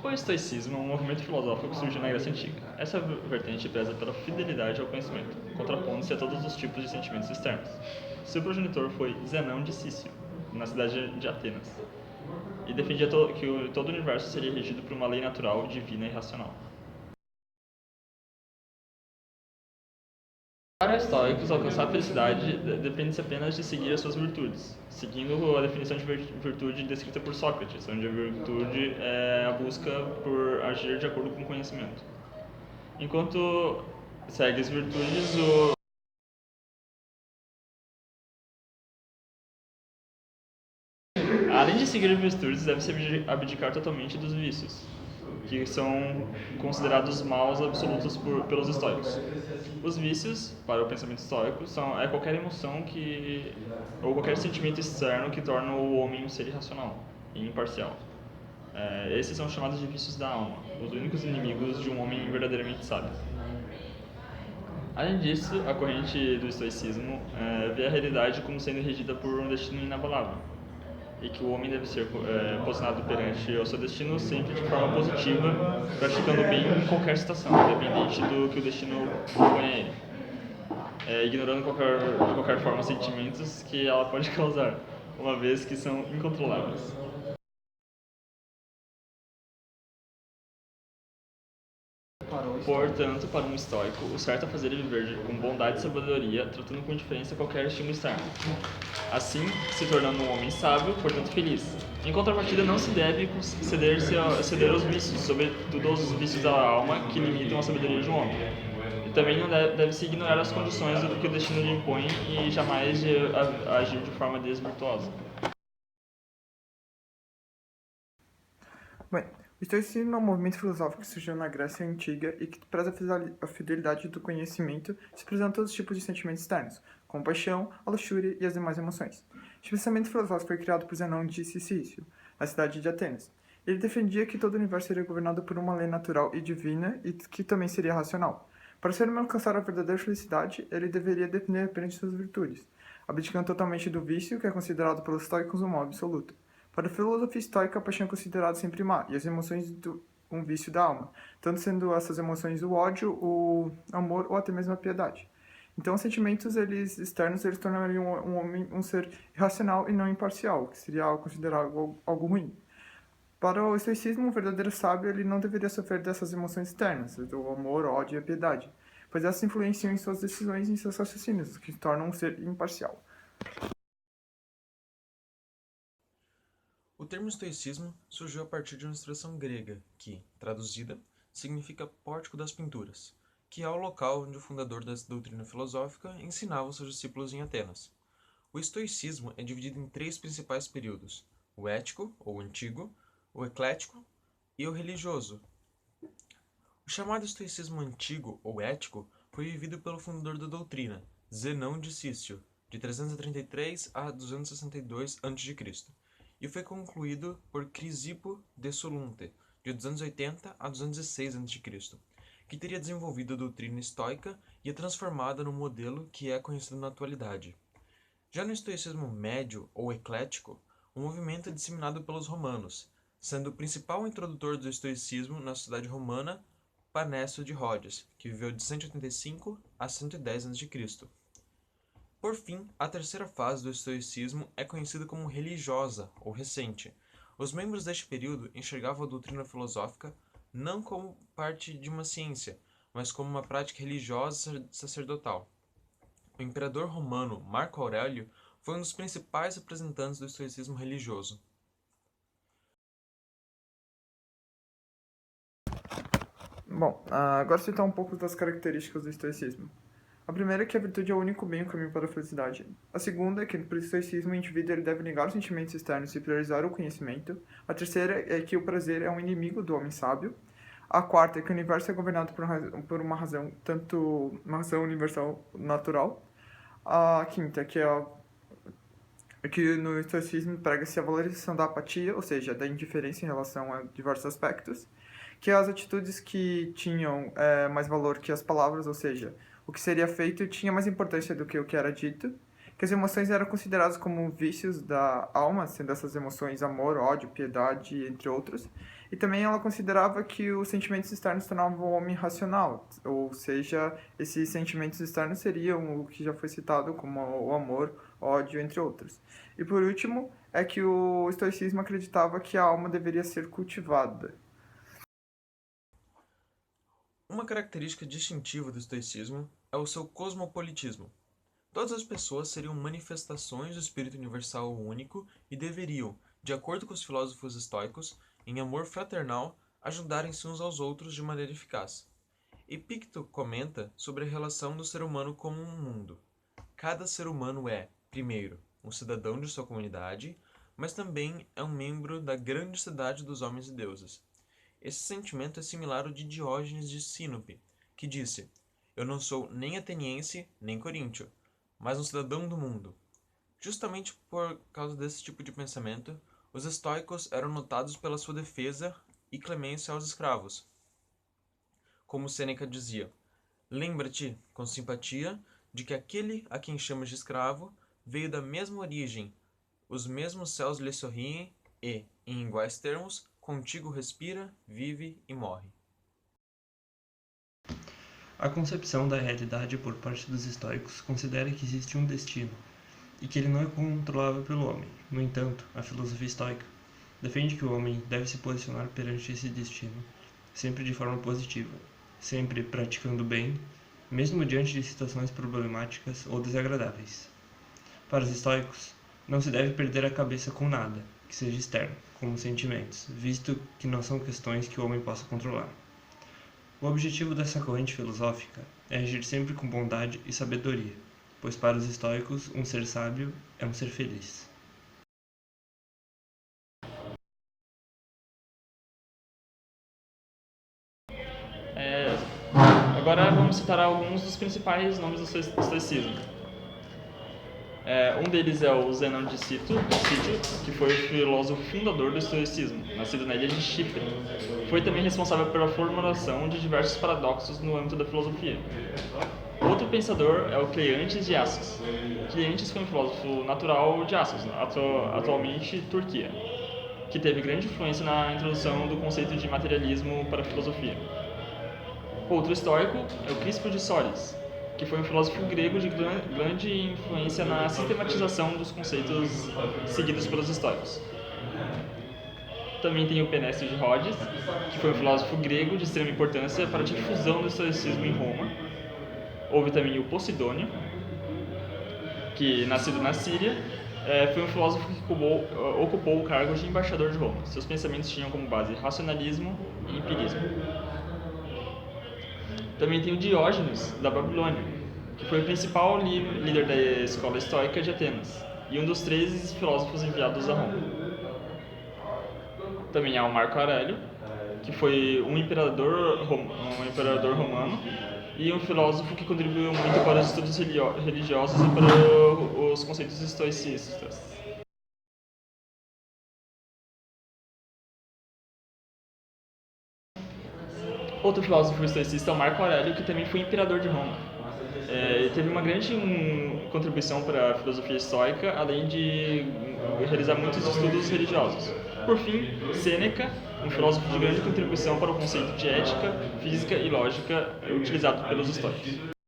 O estoicismo é um movimento filosófico que surgiu na Grécia Antiga. Essa vertente preza pela fidelidade ao conhecimento, contrapondo-se a todos os tipos de sentimentos externos. Seu progenitor foi Zenão de Cício, na cidade de Atenas, e defendia que todo o universo seria regido por uma lei natural, divina e racional. Para estoicos, alcançar a felicidade depende apenas de seguir as suas virtudes, seguindo a definição de virtude descrita por Sócrates, onde a virtude é a busca por agir de acordo com o conhecimento. Enquanto segue as virtudes, além de seguir as virtudes, deve-se abdicar totalmente dos vícios, que são considerados maus absolutos pelos estoicos. Os vícios, para o pensamento estoico, é qualquer emoção ou qualquer sentimento externo que torna o homem um ser irracional e imparcial. Esses são chamados de vícios da alma, os únicos inimigos de um homem verdadeiramente sábio. Além disso, a corrente do estoicismo vê a realidade como sendo regida por um destino inabalável, e que o homem deve ser posicionado perante o seu destino sempre de forma positiva, praticando bem em qualquer situação, independente do que o destino propõe a ele, ignorando de qualquer forma os sentimentos que ela pode causar, uma vez que são incontroláveis. Portanto, para um estoico, o certo a fazer é viver com bondade e sabedoria, tratando com indiferença qualquer estímulo externo. Assim, se tornando um homem sábio, portanto feliz. Em contrapartida, não se deve ceder aos vícios, sobretudo aos vícios da alma que limitam a sabedoria de um homem. E também não deve-se ignorar as condições do que o destino lhe impõe e jamais agir de forma desvirtuosa. Bem, o estoicismo é um movimento filosófico que surgiu na Grécia Antiga e que preza a fidelidade do conhecimento, expressando todos os tipos de sentimentos externos, como paixão, a luxúria e as demais emoções. Este pensamento filosófico foi criado por Zenão de Cício, na cidade de Atenas. Ele defendia que todo o universo seria governado por uma lei natural e divina e que também seria racional. Para ser humano alcançar a verdadeira felicidade, ele deveria depender apenas de suas virtudes, abdicando totalmente do vício, que é considerado pelos estoicos um mal absoluto. Para a filosofia estoica, a paixão é considerada sempre má, e as emoções um vício da alma, tanto sendo essas emoções o ódio, o amor ou até mesmo a piedade. Então, os sentimentos externos eles tornariam um homem um ser irracional e não imparcial, que seria considerado algo ruim. Para o estoicismo, o verdadeiro sábio ele não deveria sofrer dessas emoções externas, do amor, ódio e a piedade, pois essas influenciam em suas decisões e em seus raciocínios, que tornam um ser imparcial. O termo estoicismo surgiu a partir de uma expressão grega que, traduzida, significa pórtico das pinturas, que é o local onde o fundador da doutrina filosófica ensinava os seus discípulos em Atenas. O estoicismo é dividido em três principais períodos: o ético, ou antigo, o eclético e o religioso. O chamado estoicismo antigo, ou ético, foi vivido pelo fundador da doutrina, Zenão de Cício, de 333 a 262 a.C., e foi concluído por Crisipo de Solunte, de 280 a 206 a.C., que teria desenvolvido a doutrina estoica e a transformada no modelo que é conhecido na atualidade. Já no estoicismo médio ou eclético, o movimento é disseminado pelos romanos, sendo o principal introdutor do estoicismo na sociedade romana Panécio de Rhodes, que viveu de 185 a 110 a.C. Por fim, a terceira fase do estoicismo é conhecida como religiosa ou recente. Os membros deste período enxergavam a doutrina filosófica não como parte de uma ciência, mas como uma prática religiosa sacerdotal. O imperador romano Marco Aurélio foi um dos principais representantes do estoicismo religioso. Bom, agora citar um pouco das características do estoicismo. A primeira é que a virtude é o único bem e o caminho para a felicidade. A segunda é que, no estoicismo, o indivíduo ele deve negar os sentimentos externos e priorizar o conhecimento. A terceira é que o prazer é um inimigo do homem sábio. A quarta é que o universo é governado por uma razão, tanto uma razão universal natural. A quinta é que no estoicismo prega-se a valorização da apatia, ou seja, da indiferença em relação a diversos aspectos. que as atitudes que tinham mais valor que as palavras, ou seja, o que seria feito tinha mais importância do que o que era dito, que as emoções eram consideradas como vícios da alma, sendo essas emoções amor, ódio, piedade, entre outros, e também ela considerava que os sentimentos externos tornavam o homem racional, ou seja, esses sentimentos externos seriam o que já foi citado como o amor, ódio, entre outros. E por último, é que o estoicismo acreditava que a alma deveria ser cultivada. Uma característica distintiva do estoicismo é o seu cosmopolitismo. Todas as pessoas seriam manifestações do espírito universal único e deveriam, de acordo com os filósofos estoicos, em amor fraternal, ajudarem-se uns aos outros de maneira eficaz. Epicteto comenta sobre a relação do ser humano como um mundo. Cada ser humano é, primeiro, um cidadão de sua comunidade, mas também é um membro da grande cidade dos homens e deuses. Esse sentimento é similar ao de Diógenes de Sinope, que disse: "Eu não sou nem ateniense nem coríntio, mas um cidadão do mundo." Justamente por causa desse tipo de pensamento, os estoicos eram notados pela sua defesa e clemência aos escravos. Como Sêneca dizia: "Lembra-te, com simpatia, de que aquele a quem chamas de escravo veio da mesma origem, os mesmos céus lhe sorriem e, em iguais termos, contigo respira, vive e morre." A concepção da realidade por parte dos estoicos considera que existe um destino e que ele não é controlável pelo homem. No entanto, a filosofia estoica defende que o homem deve se posicionar perante esse destino, sempre de forma positiva, sempre praticando o bem, mesmo diante de situações problemáticas ou desagradáveis. Para os estoicos, não se deve perder a cabeça com nada que seja externo, como sentimentos, visto que não são questões que o homem possa controlar. O objetivo dessa corrente filosófica é agir sempre com bondade e sabedoria, pois para os estoicos, um ser sábio é um ser feliz. Agora vamos citar alguns dos principais nomes do estoicismo. Um deles é o Zenão de Cício, que foi o filósofo fundador do estoicismo, nascido na ilha de Chipre. Foi também responsável pela formulação de diversos paradoxos no âmbito da filosofia. Outro pensador é o Cleantes de Assos. Cleantes foi um filósofo natural de Assos, atualmente Turquia, que teve grande influência na introdução do conceito de materialismo para a filosofia. Outro estoico é o Crispo de Sólis, que foi um filósofo grego de grande influência na sistematização dos conceitos seguidos pelos estoicos. Também tem o Penésio de Rhodes, que foi um filósofo grego de extrema importância para a difusão do estoicismo em Roma. Houve também o Posidônio, que, nascido na Síria, foi um filósofo que ocupou o cargo de embaixador de Roma. Seus pensamentos tinham como base racionalismo e empirismo. Também tem o Diógenes, da Babilônia, que foi o principal líder da escola estoica de Atenas e um dos 13 filósofos enviados a Roma. Também há o Marco Aurélio, que foi um imperador romano e um filósofo que contribuiu muito para os estudos religiosos e para os conceitos estoicistas. Outro filósofo estoicista é o Marco Aurélio, que também foi imperador de Roma. Ele teve uma grande contribuição para a filosofia estoica, além de realizar muitos estudos religiosos. Por fim, Sêneca, um filósofo de grande contribuição para o conceito de ética, física e lógica utilizado pelos estoicos.